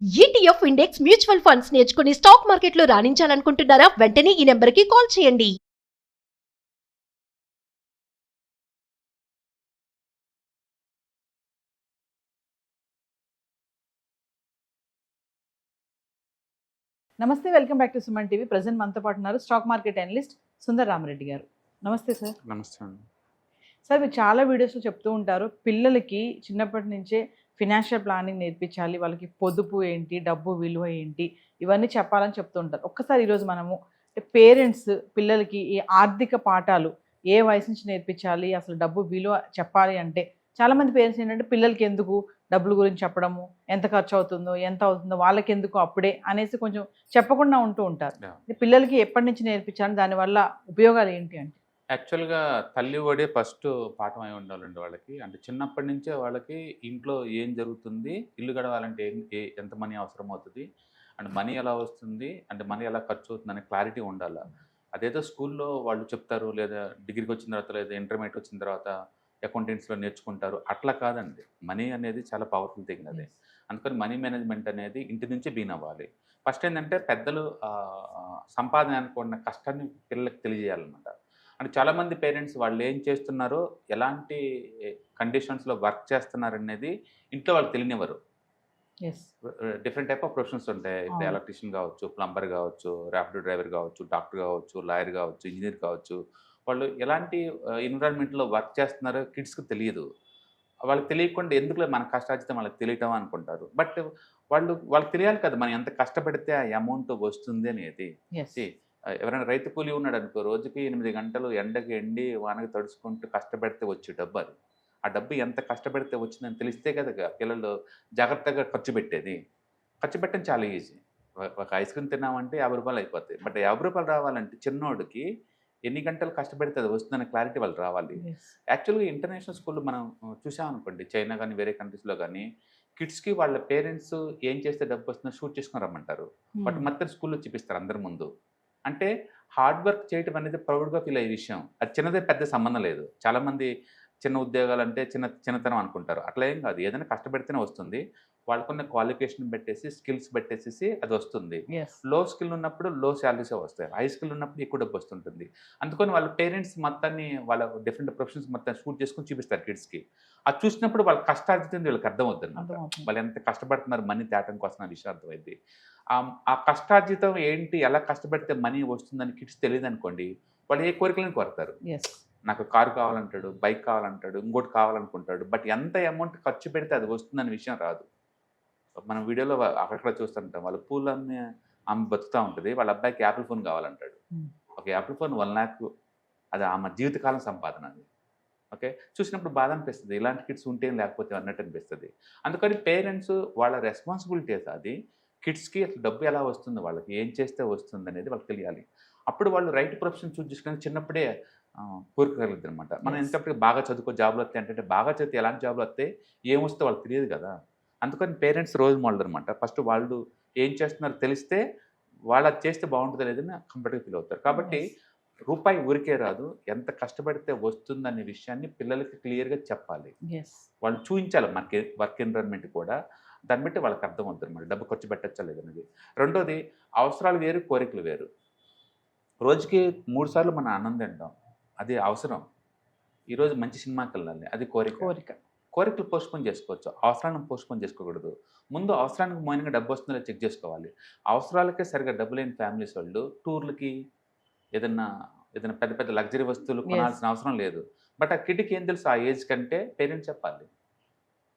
ETF index mutual funds నేర్చుకుని stock మార్కెట్లో రాణించాలనుకుంటున్నారా? వెంటనే ఈ నెంబర్కి కాల్ చేయండి. నమస్తే, welcome back to Suman TV. Present మనతో పాటు ఉన్నారు stock market analyst Sundar Rama Reddy గారు. నమస్తే సార్. నమస్తే అండి. సార్, మీరు చాలా వీడియోస్లో చెప్తూ ఉంటారు, పిల్లలకి చిన్నప్పటి నుంచే ఫినాన్షియల్ ప్లానింగ్ నేర్పించాలి, వాళ్ళకి పొదుపు ఏంటి, డబ్బు విలువ ఏంటి, ఇవన్నీ చెప్పాలని చెప్తూ ఉంటారు. ఒక్కసారి ఈరోజు మనము పేరెంట్స్ పిల్లలకి ఈ ఆర్థిక పాఠాలు ఏ వయసు నుంచి నేర్పించాలి, అసలు డబ్బు విలువ చెప్పాలి అంటే చాలామంది పేరెంట్స్ ఏంటంటే పిల్లలకి ఎందుకు డబ్బుల గురించి చెప్పడము, ఎంత ఖర్చు అవుతుందో ఎంత అవుతుందో వాళ్ళకి ఎందుకు అప్పుడే అనేసి కొంచెం చెప్పకుండా ఉంటూ ఉంటారు. పిల్లలకి ఎప్పటి నుంచి నేర్పించాలి, దానివల్ల ఉపయోగాలు ఏంటి అంటే? యాక్చువల్గా తల్లి ఒడే ఫస్ట్ పాఠం అయి ఉండాలండి వాళ్ళకి. అంటే చిన్నప్పటి నుంచే వాళ్ళకి ఇంట్లో ఏం జరుగుతుంది, ఇల్లు గడవాలంటే ఎంత మనీ అవసరం అవుతుంది, అండ్ మనీ ఎలా వస్తుంది, అంటే మనీ ఎలా ఖర్చు అవుతుంది అనే క్లారిటీ ఉండాలి. అదేదో స్కూల్లో వాళ్ళు చెప్తారు, లేదా డిగ్రీకి వచ్చిన తర్వాత, లేదా ఇంటర్మీడియట్ వచ్చిన తర్వాత అకౌంటెంట్స్లో నేర్చుకుంటారు, అట్లా కాదండి. మనీ అనేది చాలా పవర్ఫుల్ థింగ్ అది. అందుకని మనీ మేనేజ్మెంట్ అనేది ఇంటి నుంచే బీన్ అవ్వాలి. ఫస్ట్ ఏంటంటే పెద్దలు సంపాదన అనుకున్న కష్టాన్ని పిల్లలకి తెలియజేయాలన్నమాట. అంటే చాలామంది పేరెంట్స్ వాళ్ళు ఏం చేస్తున్నారో, ఎలాంటి కండిషన్స్లో వర్క్ చేస్తున్నారనేది ఇంట్లో వాళ్ళు తెలియనివ్వరు. డిఫరెంట్ టైప్ ఆఫ్ ప్రొఫెషన్స్ ఉంటాయి. ఇప్పుడు ఎలక్ట్రీషియన్ కావచ్చు, ప్లంబర్ కావచ్చు, ర్యాపిడో డ్రైవర్ కావచ్చు, డాక్టర్ కావచ్చు, లాయర్ కావచ్చు, ఇంజనీర్ కావచ్చు. వాళ్ళు ఎలాంటి ఎన్విరాన్మెంట్లో వర్క్ చేస్తున్నారో కిడ్స్కి తెలియదు. వాళ్ళకి తెలియకుండా ఎందుకులే మన కష్టార్జితం వాళ్ళకి తెలియటం అనుకుంటారు. బట్ వాళ్ళకి తెలియాలి కదా, మనం ఎంత కష్టపడితే ఆ అమౌంట్ వస్తుంది అనేది. ఎవరైనా రైతు కూలి ఉన్నాడు అనుకో, రోజుకి 8 గంటలు ఎండకి ఎండి వానకి తడుచుకుంటూ కష్టపెడితే వచ్చే డబ్బు అది. ఆ డబ్బు ఎంత కష్టపెడితే వచ్చిందని తెలిస్తే కదా పిల్లలు జాగ్రత్తగా ఖర్చు పెట్టేది. ఖర్చు పెట్టడం చాలా ఈజీ. ఒక ఐస్ క్రీమ్ తిన్నామంటే 50 రూపాయలు అయిపోతాయి. బట్ 50 రూపాయలు రావాలంటే చిన్నోడికి ఎన్ని గంటలు కష్టపెడితే అది వస్తుందనే క్లారిటీ వాళ్ళు రావాలి. యాక్చువల్గా ఇంటర్నేషనల్ స్కూల్లో మనం చూసామనుకోండి, చైనా కానీ వేరే కంట్రీస్లో కానీ కిడ్స్కి వాళ్ళ పేరెంట్స్ ఏం చేస్తే డబ్బు వస్తుందో షూట్ చేసుకుని రమ్మంటారు. బట్ మొత్తం స్కూల్లో చూపిస్తారు అందరి ముందు. అంటే హార్డ్ వర్క్ చేయటం అనేది ప్రౌడ్గా ఫీల్ అయ్యే విషయం. అది చిన్నదే పెద్ద సంబంధం లేదు. చాలామంది చిన్న ఉద్యోగాలు అంటే చిన్నతనం అనుకుంటారు. అట్లా ఏం కాదు, ఏదైనా కష్టపెడితేనే వస్తుంది. వాళ్ళకున్న క్వాలిఫికేషన్ పెట్టేసి, స్కిల్స్ పెట్టేసేసి అది వస్తుంది. లో స్కిల్ ఉన్నప్పుడు లో శాలరీసే వస్తాయి, హై స్కిల్ ఉన్నప్పుడు ఎక్కువ డబ్బు వస్తుంటుంది. అందుకని వాళ్ళ పేరెంట్స్ మొత్తాన్ని వాళ్ళ డిఫరెంట్ ప్రొఫెషన్స్ మొత్తం షూట్ చేసుకుని చూపిస్తారు కిడ్స్కి. అది చూసినప్పుడు వాళ్ళ కష్టార్జితం వీళ్ళకి అర్థం అవుతుంది అనమాట. వాళ్ళు ఎంత కష్టపడుతున్నారు మనీ తేటం కోసం ఆ విషయం అర్థమైంది. ఆ కష్టార్జితం ఏంటి, ఎలా కష్టపడితే మనీ వస్తుందని కిడ్స్ తెలియదు అనుకోండి, వాళ్ళు ఏ కోరికలను కోరతారు. నాకు కారు కావాలంటాడు, బైక్ కావాలంటాడు, ఇంకోటి కావాలనుకుంటాడు. బట్ ఎంత అమౌంట్ ఖర్చు పెడితే అది వస్తుందనే విషయం రాదు. మనం వీడియోలో అక్కడక్కడ చూస్తుంటాం, వాళ్ళ పూలన్నీ ఆమె బతుకుతూ ఉంటుంది, వాళ్ళ అబ్బాయికి యాపిల్ ఫోన్ కావాలంటాడు. ఒక యాపిల్ ఫోన్ 1 lakh, అది ఆమె జీవితకాలం సంపాదన అది. ఓకే, చూసినప్పుడు బాధ అనిపిస్తుంది, ఇలాంటి కిడ్స్ ఉంటే లేకపోతే అన్నట్టు అనిపిస్తుంది. అందుకని పేరెంట్స్ వాళ్ళ రెస్పాన్సిబిలిటీ అది. కిడ్స్కి అసలు డబ్బు ఎలా వస్తుంది, వాళ్ళకి ఏం చేస్తే వస్తుంది అనేది వాళ్ళకి తెలియాలి. అప్పుడు వాళ్ళు రైట్ ప్రొఫెషన్ చూస్ చేసుకుని చిన్నప్పుడే కోరికగలుగుతుంది అనమాట. మనం ఎంతప్పటికీ బాగా చదువుకో జాబ్లు వస్తాయి అంటే, బాగా చదివితే ఎలాంటి జాబ్లు వస్తాయి, ఏమొస్తే వాళ్ళకి తెలియదు కదా. అందుకని పేరెంట్స్ రోల్ మోడల్ అనమాట. ఫస్ట్ వాళ్ళు ఏం చేస్తున్నారో తెలిస్తే వాళ్ళు అది చేస్తే బాగుంటుందో లేదని కంఫర్ట్గా ఫీల్ అవుతారు. కాబట్టి రూపాయి ఊరికే రాదు, ఎంత కష్టపడితే వస్తుందనే విషయాన్ని పిల్లలకి క్లియర్గా చెప్పాలి. వాళ్ళు చూపించాలి మనకి వర్క్ ఎన్విరాన్మెంట్ కూడా. దాన్ని బట్టి వాళ్ళకి అర్థం అవుతుంది అనమాట, డబ్బు ఖర్చు పెట్టచ్చా లేదనేది. రెండోది, అవసరాలు వేరు, కోరికలు వేరు. రోజుకి 3 సార్లు మనం అన్నం తింటాం, అది అవసరం. ఈరోజు మంచి సినిమాకి వెళ్ళాలి, అది కోరికలు పోస్ట్పోన్ చేసుకోవచ్చు, అవసరాలను పోస్ట్పోన్ చేసుకోకూడదు. ముందు అవసరానికి మోయినంగా డబ్బు వస్తుందో చెక్ చేసుకోవాలి. అవసరాలకే సరిగ్గా డబ్బు లేని ఫ్యామిలీస్ వాళ్ళు టూర్లకి, ఏదైనా పెద్ద పెద్ద లగ్జరీ వస్తువులు కొనాల్సిన అవసరం లేదు. బట్ ఆ కిడ్కి ఏం తెలుసు, ఆ ఏజ్ కంటే పేరెంట్స్ చెప్పాలి.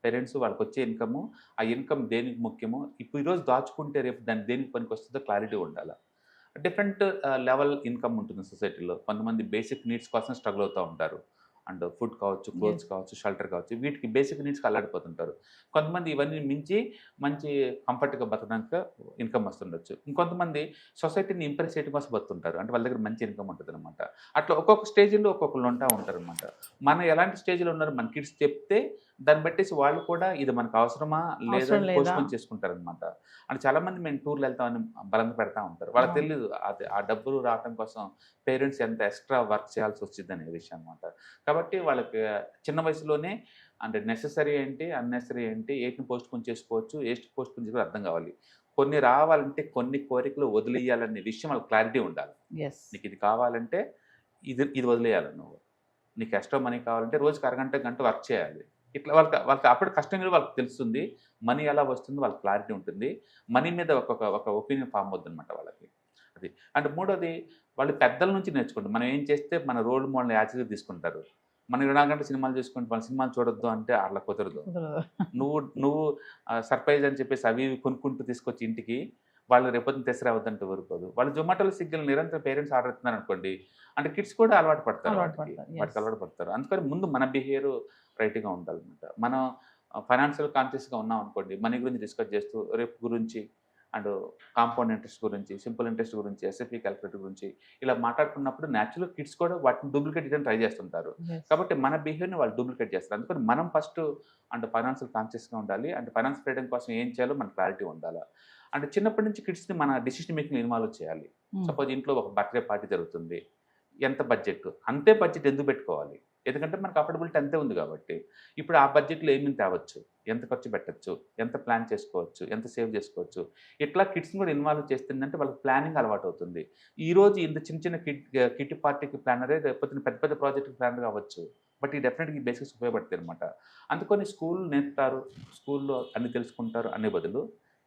పేరెంట్స్ వాళ్ళకి వచ్చే ఇన్కము, ఆ ఇన్కమ్ దేనికి ముఖ్యమో, ఇప్పుడు ఈరోజు దాచుకుంటే రేపు దాన్ని దేనికి పనికి వస్తుందో క్లారిటీ ఉండాలి. డిఫరెంట్ లెవెల్ ఇన్కమ్ ఉంటుంది సొసైటీలో. కొంతమంది బేసిక్ నీడ్స్ కోసం స్ట్రగుల్ అవుతూ ఉంటారు. అండ్ ఫుడ్ కావచ్చు, క్లోత్స్ కావచ్చు, షెల్టర్ కావచ్చు, వీటికి బేసిక్ నీడ్స్కి అల్లాడిపోతుంటారు. కొంతమంది ఇవన్నీ మించి మంచి కంఫర్ట్గా బతకడానికి ఇన్కమ్ వస్తుండొచ్చు. ఇంకొంతమంది సొసైటీని ఇంప్రెస్ చేయడం కోసం బతుంటారు, అంటే వాళ్ళ దగ్గర మంచి ఇన్కమ్ ఉంటుంది అనమాట. అట్లా ఒక్కొక్క స్టేజ్లో ఒక్కొక్కరు ఉంటా ఉంటారు అనమాట. మనం ఎలాంటి స్టేజ్లో ఉన్నారు మన కిడ్స్ చెప్తే దాన్ని బట్టేసి వాళ్ళు కూడా ఇది మనకు అవసరమా లేదా పోస్ట్పోన్ చేసుకుంటారనమాట. అంటే చాలామంది మేము టూర్లు వెళ్తామని బలంగా పెడతా ఉంటారు. వాళ్ళకి తెలియదు ఆ డబ్బులు రావడం కోసం పేరెంట్స్ ఎంత ఎక్స్ట్రా వర్క్ చేయాల్సి వచ్చింది అనే విషయం అనమాట. కాబట్టి వాళ్ళకి చిన్న వయసులోనే అంటే నెససరీ ఏంటి, అన్నెసరీ ఏంటి, ఏటిని పోస్ట్‌పోన్ చేసుకోవచ్చు, ఏటి పోస్ట్‌పోన్ చేసుకోవాలో అర్థం కావాలి. కొన్ని రావాలంటే కొన్ని కోరికలు వదిలేయాలనే విషయం వాళ్ళకి క్లారిటీ ఉండాలి. యెస్. నీకు ఇది కావాలంటే ఇది వదిలేయాలి నువ్వు. నీకు ఎక్స్ట్రా మనీ కావాలంటే రోజుకి అరగంట, గంట వర్క్ చేయాలి. ఇట్లా వాళ్ళకి అప్పుడు కష్టం విలువ వాళ్ళకి తెలుస్తుంది. మనీ ఎలా వస్తుందో వాళ్ళకి క్లారిటీ ఉంటుంది. మనీ మీద ఒక ఒపీనియన్ ఫార్మ్ అవుద్దనమాట వాళ్ళకి. అది. అండ్ మూడోది వాళ్ళు పెద్దల నుంచి నేర్చుకుంటారు. మనం ఏం చేస్తే మన రోల్ మోడల్‌ని యాజిటీగా తీసుకుంటారు. మనం 24 గంటలు సినిమాలు చూసుకుంటే వాళ్ళ సినిమాలు చూడొద్దు అంటే అట్లా కుదరదు. నువ్వు సర్ప్రైజ్ అని చెప్పేసి అవి ఇవి కొనుక్కుంటూ తీసుకొచ్చి ఇంటికి వాళ్ళు రేపొద్దున తెసరి అవ్వద్దంటే ఊరుకోదు. వాళ్ళు జొమాటోలో, స్విగ్గీలో నిరంతరం పేరెంట్స్ ఆర్డర్ ఇస్తున్నారు అనుకోండి, అంటే కిడ్స్ కూడా అలవాటు పడతారు. వాటికి అలవాటు పడతారు. అందుకని ముందు మన బిహేవియర్ రైట్‌గా ఉండాలన్నమాట. మనం ఫైనాన్షియల్ కాన్షియస్‌గా ఉన్నాం అనుకోండి, మనీ గురించి డిస్కస్ చేస్తూ రేపు గురించి అండ్ కాంపౌండ్ ఇంట్రెస్ట్ గురించి, సింపుల్ ఇంట్రెస్ట్ గురించి, ఎస్ఎఫ్ఈ క్యాలిక్యులేటర్ గురించి ఇలా మాట్లాడుకున్నప్పుడు న్యాచురల్‌గా కిడ్స్ కూడా వాటిని డూప్లికేట్ చేయడానికి ట్రై చేస్తుంటారు. కాబట్టి మన బిహేవియర్‌ని వాళ్ళు డూప్లికేట్ చేస్తారు. అందుకని మనం ఫస్ట్ అంటే ఫైనాన్షియల్ కాన్షియస్‌గా ఉండాలి. అంటే ఫైనాన్స్ ఫ్రీడమ్ కోసం ఏం చేయాలో మనకు క్లారిటీ ఉండాలి. అంటే చిన్నప్పటి నుంచి కిడ్స్‌ని మన డెసిషన్ మేకింగ్ ఇన్వాల్వ్ చేయాలి. సపోజ్ ఇంట్లో ఒక బర్త్‌డే పార్టీ జరుగుతుంది. ఎంత బడ్జెట్? అంతే బడ్జెట్ ఎందుకు పెట్టుకోవాలి? ఎందుకంటే మనకు అఫోర్డబిలిటీ అంతే ఉంది కాబట్టి. ఇప్పుడు ఆ బడ్జెట్‌లో ఏమేమి తేవచ్చు? ఎంత ఖర్చు పెట్టొచ్చు? ఎంత ప్లాన్ చేసుకోవచ్చు? ఎంత సేవ్ చేసుకోవచ్చు? ఇట్లా కిడ్స్‌ని కూడా ఇన్వాల్వ్ చేస్తుందంటే వాళ్ళకి ప్లానింగ్ అలవాటు అవుతుంది. ఈరోజు ఇంత చిన్న చిన్న కిట్టి పార్టీకి ప్లానరే రేపొద్దున పెద్ద పెద్ద ప్రాజెక్ట్‌కి ప్లానర్ కావచ్చు. బట్ ఈ డెఫినెట్‌గా ఈ బేసిక్స్ ఉపయోగపడతాయి అనమాట. అందుకని స్కూల్ నేర్పుతారు, స్కూల్‌లో అన్నీ తెలుసుకుంటారు అనే బదులు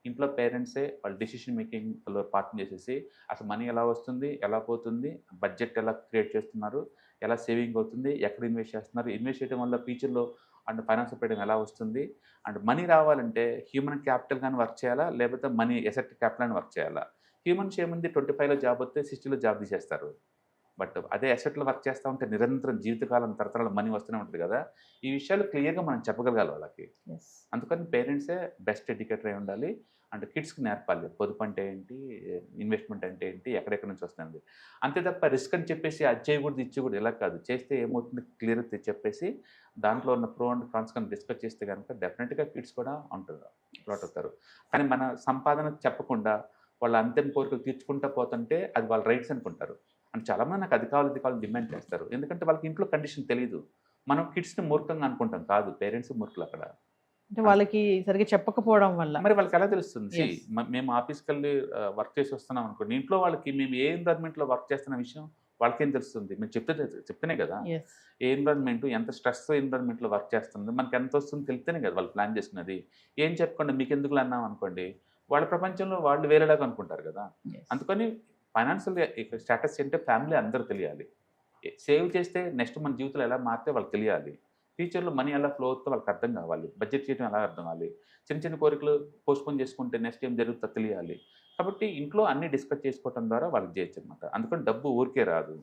ఇంట్లో పేరెంట్సే వాళ్ళ డెసిషన్ మేకింగ్‌లో పార్ట్‌నర్ చేసేసి అసలు మనీ ఎలా వస్తుంది? ఎలా పోతుంది? బడ్జెట్ ఎలా క్రియేట్ చేస్తున్నారు? ఎలా సేవింగ్ అవుతుంది? ఎక్కడ ఇన్వెస్ట్ చేస్తున్నారు? ఇన్వెస్ట్ చేయడం వల్ల ఫ్యూచర్‌లో అండ్ ఫైనాన్షియల్ ఫ్రీడమ్ ఎలా వస్తుంది? అండ్ మనీ రావాలంటే హ్యూమన్ క్యాపిటల్ గాని వర్క్ చేయాలా? లేకపోతే మనీ అసెట్ క్యాపిటల్ అని వర్క్ చేయాలా? హ్యూమన్స్ ఏముంది 25లో జాబ్ వస్తే 60లో జాబ్ తీసేస్తారు. బట్ అదే అసెట్‌లో వర్క్ చేస్తా ఉంటే నిరంతరం జీవితకాలం తరతరాలు మనీ వస్తూనే ఉంటుంది కదా! ఈ విషయాలు క్లియర్‌గా మనం చెప్పగలగాలి వాళ్ళకి. అందుకని పేరెంట్సే బెస్ట్ ఎడ్యుకేటర్ అయి ఉండాలి. అండ్ కిడ్స్‌కి నేర్పాలి. పొదుపు అంటే ఏంటి? ఇన్వెస్ట్‌మెంట్ అంటే ఏంటి? ఎక్కడెక్కడి నుంచి వస్తుంది? అంతే తప్ప రిస్క్ అని చెప్పేసి అది చేయకూడదు, ఇది చేయకూడదు ఇలా కాదు. చేస్తే ఏమవుతుంది క్లియర్‌గా చెప్పేసి దాంట్లో ఉన్న ప్రో అండ్ కాన్స్ కనుక డిస్కస్ చేస్తే గనుక డెఫినిట్‌గా కిడ్స్ కూడా అలవాటు అవుతారు. కానీ మన సంపాదన చెప్పకుండా వాళ్ళ అంతిమ కోరికలు తీర్చుకుంటా పోతుంటే అది వాళ్ళ రైట్స్ అనుకుంటారు. అంటే చాలామంది నాకు అది కావాలి, ఇది కావాలి డిమాండ్ చేస్తారు. ఎందుకంటే వాళ్ళకి ఇంట్లో కండిషన్ తెలీదు. మనం కిడ్స్‌ని మూర్ఖంగా అనుకుంటాం. కాదు, పేరెంట్స్ మూర్ఖులు అక్కడ. అంటే వాళ్ళకి సరిగ్గా చెప్పకపోవడం వల్ల. మరి వాళ్ళకి ఎలా తెలుస్తుంది? Yes. మేము ఆఫీస్‌కెళ్ళి వర్క్ చేసి వస్తున్నాం అనుకోండి. ఇంట్లో వాళ్ళకి మేము ఏ ఎన్విరాన్మెంట్‌లో వర్క్ చేస్తున్న విషయం వాళ్ళకేం తెలుస్తుంది? మేము చెప్తేనే కదా! యెస్. ఏ ఎన్విరాన్మెంట్, ఎంత స్ట్రెస్ ఎన్విరాన్మెంట్‌లో వర్క్ చేస్తుంది, మనకి ఎంత వస్తుందో తెలిస్తేనే కదా వాళ్ళు ప్లాన్ చేసుకున్నది. ఏం చెప్పకుండా మీకెందుకులే అన్నాం అనుకోండి, వాళ్ళ ప్రపంచంలో వాళ్ళు వేరేలాగా అనుకుంటారు కదా! అందుకని ఫైనాన్షియల్ స్టేటస్ ఏంటో ఫ్యామిలీ అందరూ తెలియాలి. సేవ్ చేస్తే నెక్స్ట్ మన జీవితంలో ఎలా మారితే వాళ్ళకి తెలియాలి. ఫ్యూచర్‌లో మనీ ఎలా ఫ్లో అవుతుందో వాళ్ళకి అర్థం కావాలి. బడ్జెట్ చేయడం ఎలా అర్థం కావాలి. చిన్న చిన్న కోరికలు పోస్ట్‌పోన్ చేసుకుంటే నెక్స్ట్ ఏం జరుగుతుందో తెలియాలి. కాబట్టి ఇంట్లో అన్నీ డిస్కస్ చేసుకోవడం ద్వారా వాళ్ళకి చేయొచ్చనమాట. అందుకని డబ్బు ఊరికే రాదు.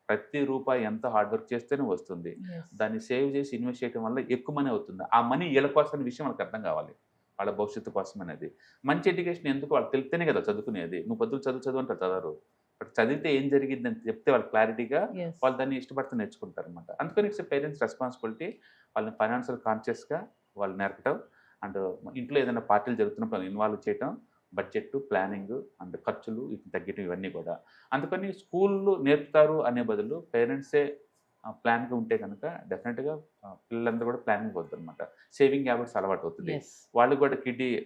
ప్రతి రూపాయి ఎంత హార్డ్ వర్క్ చేస్తేనే వస్తుంది. దాన్ని సేవ్ చేసి ఇన్వెస్ట్ చేయడం వల్ల ఎక్కువ మనీ అవుతుంది. ఆ మనీ వీళ్ళ కోసం అనే విషయం వాళ్ళకి అర్థం కావాలి. వాళ్ళ భవిష్యత్తు కోసం అనేది. మంచి ఎడ్యుకేషన్ ఎందుకు వాళ్ళకి తెలిస్తేనే కదా చదువుకునేది. నువ్వు పొద్దున చదువు అంటే చదవరు. బట్ చదివితే ఏం జరిగిందని చెప్తే వాళ్ళు క్లారిటీగా వాళ్ళు దాన్ని ఇష్టపడుతూ నేర్చుకుంటారనమాట. అందుకని ఇట్స్ పేరెంట్స్ రెస్పాన్సిబిలిటీ వాళ్ళని ఫైనాన్షియల్ కాన్షియస్‌గా వాళ్ళు నేర్పడం అండ్ ఇంట్లో ఏదైనా పార్టీలు జరుగుతున్నప్పుడు ఇన్వాల్వ్ చేయడం, బడ్జెట్, ప్లానింగ్ అండ్ ఖర్చులు వీటిని తగ్గడం ఇవన్నీ కూడా. అందుకని స్కూల్‌లో నేర్పుతారు అనే బదులు పేరెంట్సే ప్లాన్‌గా ఉంటే కనుక డెఫినెట్‌గా పిల్లలందరూ కూడా ప్లానింగ్ అవుద్దనమాట. సేవింగ్ హ్యాబిట్స్ అలవాటు అవుతుంది. వాళ్ళు కూడా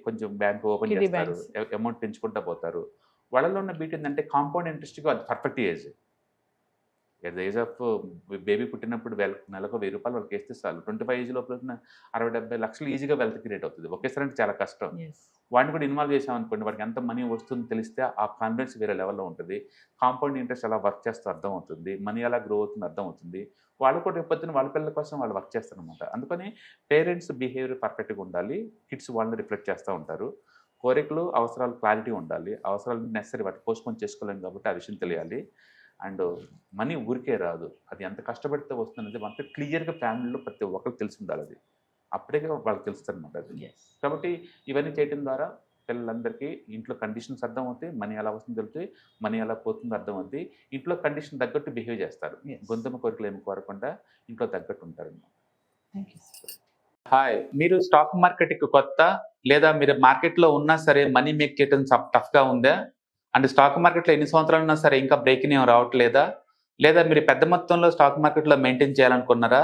కొంచెం బ్యాంక్ ఓపెన్ Kiddie చేస్తారు. అమౌంట్ పెంచుకుంటా పోతారు. వాళ్ళలో ఉన్న బీట్ ఏంటంటే కాంపౌండ్ ఇంట్రెస్ట్‌గా అది perfect age. At the age of baby పుట్టినప్పుడు నెలకు ₹1000 వాళ్ళకి వేస్తే చాలు. 25 ఏజ్ లోపల 60-70 లక్షలు ఈజీగా వెల్త్ క్రియేట్ అవుతుంది. ఒకేసారి అంటే చాలా కష్టం. వాడిని కూడా ఇన్వాల్వ్ చేసామనుకోండి, వాడికి ఎంత మనీ వస్తుందో తెలిస్తే ఆ కాన్ఫిడెన్స్ వేరే లెవెల్‌లో ఉంటుంది. కాంపౌండ్ ఇంట్రెస్ట్ ఎలా వర్క్ చేస్తూ అర్థమవుతుంది. మనీ ఎలా గ్రో అవుతుందో అర్థమవుతుంది. వాళ్ళు కూడా రేపొద్దున వాళ్ళ పిల్లల కోసం వాళ్ళు వర్క్ చేస్తారనమాట. అందుకని పేరెంట్స్ బిహేవియర్ పర్ఫెక్ట్‌గా ఉండాలి. కిడ్స్ వాళ్ళని రిఫ్లెక్ట్ చేస్తూ ఉంటారు. కోరికలు, అవసరాలు క్లారిటీ ఉండాలి. అవసరాలు నెసెసరీ వాటి పోస్ట్‌పోన్ చేసుకోలేం కాబట్టి ఆ విషయం తెలియాలి. అండ్ మనీ ఊరికే రాదు. అది ఎంత కష్టపడితే వస్తుందనేది మనకి క్లియర్‌గా ఫ్యామిలీలో ప్రతి ఒక్కరికి తెలిసి ఉండాలి అది. అప్పుడే వాళ్ళకి తెలుస్తుందన్నమాట అది. కాబట్టి ఇవన్నీ చేయడం ద్వారా పిల్లలందరికీ ఇంట్లో కండిషన్స్ అర్థమవుతాయి. మనీ ఎలా వస్తుందో తెలుస్తాయి. మనీ ఎలా పోతుందో అర్థమవుద్ది. ఇంట్లో కండిషన్ తగ్గట్టు బిహేవ్ చేస్తారు. గొంతుమ కోరికలు ఏమి కోరకుండా ఇంట్లో తగ్గట్టు ఉంటారన్నమాట. హాయ్, మీరు స్టాక్ మార్కెట్‌కి కొత్త లేదా మీరు మార్కెట్‌లో ఉన్నా సరే మనీ మేక్ చేయడం టఫ్‌గా ఉందా? అంటే స్టాక్ మార్కెట్‌లో ఎన్ని సంవత్సరాలు ఉన్నా సరే ఇంకా బ్రేక్ ఏం రావట్లేదా? లేదా మీరు పెద్ద మొత్తంలో స్టాక్ మార్కెట్‌లో మెయింటైన్ చేయాలనుకున్నారా?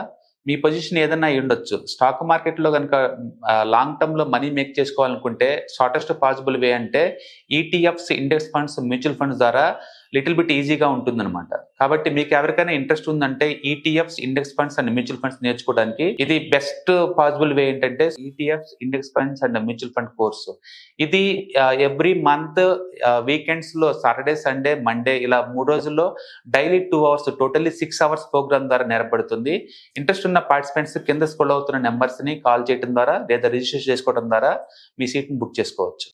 మీ పొజిషన్ ఏదైనా అయి ఉండొచ్చు. స్టాక్ మార్కెట్లో కనుక లాంగ్ టర్మ్లో మనీ మేక్ చేసుకోవాలనుకుంటే షార్టెస్ట్ పాసిబుల్ వే అంటే ETFs, index funds, mutual funds ద్వారా లిటిల్ బిట్ ఈజీగా ఉంటుందన్నమాట. కాబట్టి మీకు ఎవరికైనా ఇంట్రెస్ట్ ఉందంటే ETFs, index funds and mutual funds నేర్చుకోవడానికి ఇది బెస్ట్ పాసిబుల్ వే ఏంటంటే ETFs, index funds and mutual fund course. ఇది ఎవ్రీ మంత్ వీకెండ్స్ లో సాటర్డే, సండే, మండే ఇలా 3 రోజుల్లో daily 2 hours totally 6 hours program ద్వారా నేర్పడుతుంది. ఇంట్రెస్ట్ ఉన్న పార్టిసిపెంట్స్ కింద స్క్రోల్ అవుతున్న నెంబర్స్ ని కాల్ చేయడం ద్వారా లేదా రిజిస్టర్ చేసుకోవడం ద్వారా మీ సీట్ ని బుక్ చేసుకోవచ్చు.